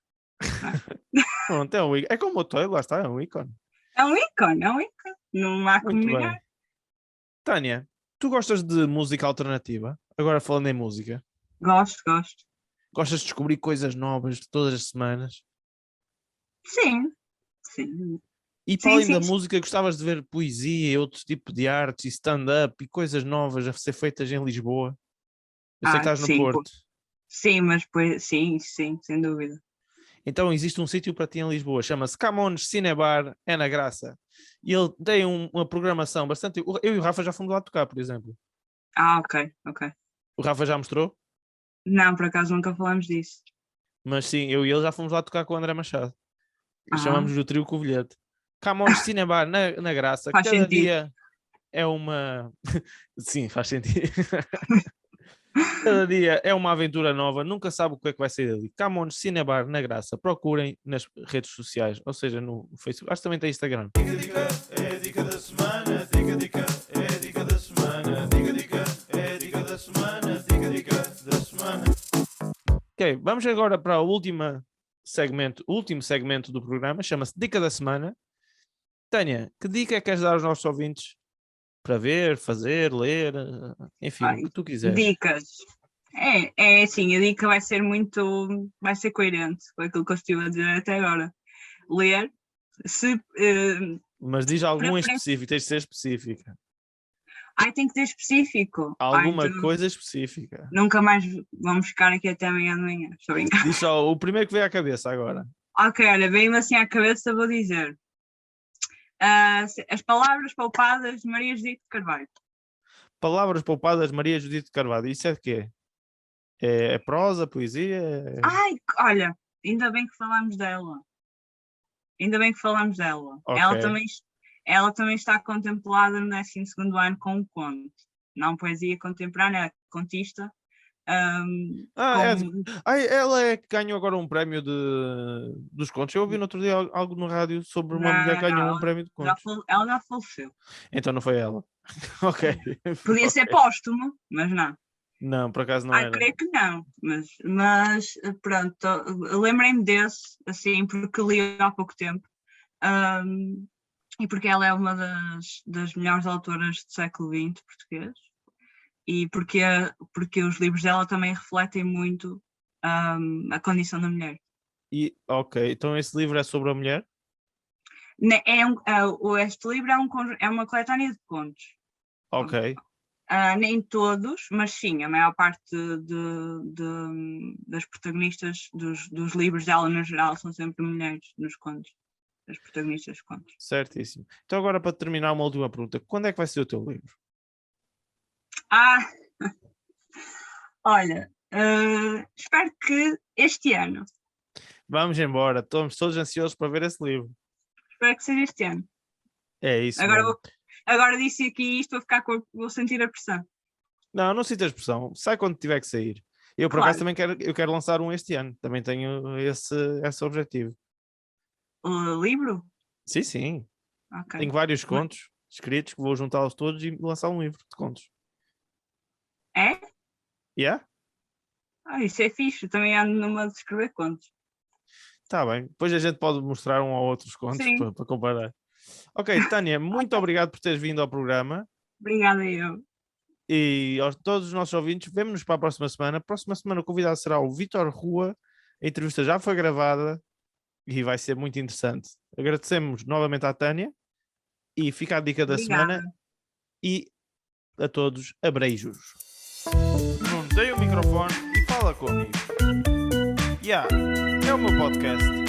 Pronto, é um ícone. É como o Toy, lá está, é um ícone. É um ícone, não há como Muito negar. bem. Tânia, tu gostas de música alternativa? Agora falando em música. Gosto. Gostas de descobrir coisas novas todas as semanas? Sim. E para além da sim. música, gostavas de ver poesia e outro tipo de artes e stand-up e coisas novas a ser feitas em Lisboa? Eu sei que estás no Sim, Porto. sim, mas sim, sem dúvida. Então existe um sítio para ti em Lisboa, chama-se Camões Cinebar, é na Graça. E ele tem uma programação bastante... Eu e o Rafa já fomos lá tocar, por exemplo. Ok. O Rafa já mostrou? Não, por acaso nunca falamos disso. Mas sim, eu e ele já fomos lá tocar com o André Machado. Chamamos-lhe o Trio Covilhete. Camões Cinebar na Graça. Faz Cada sentido. dia é uma... Sim, faz sentido. Cada dia é uma aventura nova, nunca sabe o que é que vai sair dali. Camões Cinebar na Graça. Procurem nas redes sociais, ou seja, no Facebook. Acho que também tem Instagram. Dica, é a dica da semana. Dica, é a dica da semana. Dica, é a dica da semana. Dica da semana. Ok, vamos agora para o último segmento do programa, chama-se Dica da Semana. Tânia, que dica é que queres dar aos nossos ouvintes para ver, fazer, ler, enfim, o que tu quiseres? Dicas. É assim, a dica vai ser coerente com aquilo que eu estive a dizer até agora. Ler, Mas diz algum específico, tens de ser específica. tem que ser específico. Alguma coisa específica. Nunca mais vamos ficar aqui até amanhã de manhã. Estou a brincar. Diz só o primeiro que veio à cabeça agora. Ok, olha, veio-me assim à cabeça, vou dizer. As palavras poupadas de Maria Judite de Carvalho. Palavras poupadas de Maria Judite de Carvalho. Isso é de quê? É prosa, poesia? Olha, ainda bem que falamos dela. Okay. Ela também está contemplada no 12º ano com um conto. Não poesia contemporânea, é contista. Ela é que ganhou agora um prémio dos contos. Eu ouvi no outro dia algo no rádio sobre uma mulher que ganhou um prémio de contos. Ela já faleceu. Então não foi ela. Ok. Podia ser póstumo, mas não. Não, por acaso não era. Creio que não, mas pronto, lembrei-me desse, assim, porque li há pouco tempo, e porque ela é uma das melhores autoras do século XX português, e porque os livros dela também refletem muito a condição da mulher. Ok, então esse livro é sobre a mulher? Este livro é uma coletânea de contos. Ok. Nem todos, mas sim, a maior parte das protagonistas dos livros dela, no geral, são sempre mulheres nos contos. As protagonistas dos contos. Certíssimo. Então agora para terminar uma última pergunta. Quando é que vai ser o teu livro? Olha, espero que este ano. Vamos embora. Estamos todos ansiosos para ver esse livro. Espero que seja este ano. É isso. Agora disse aqui isto, vou sentir a pressão. Não sintas pressão. Sai quando tiver que sair. Eu, por acaso, também quero lançar um este ano. Também tenho esse objetivo. O livro? Sim. Okay. Tenho vários contos escritos que vou juntá-los todos e lançar um livro de contos. É? Yeah? Isso é fixe. Também ando numa de escrever contos. Tá bem. Depois a gente pode mostrar um ou outros contos para comparar. Ok, Tânia, muito obrigado por teres vindo ao programa. Obrigada eu. E a todos os nossos ouvintes, vemo-nos para a próxima semana. Próxima semana o convidado será o Vítor Rua. A entrevista já foi gravada e vai ser muito interessante. Agradecemos novamente à Tânia e fica a dica da semana e a todos, abreijos. Não dei o microfone e fala comigo. É o meu podcast.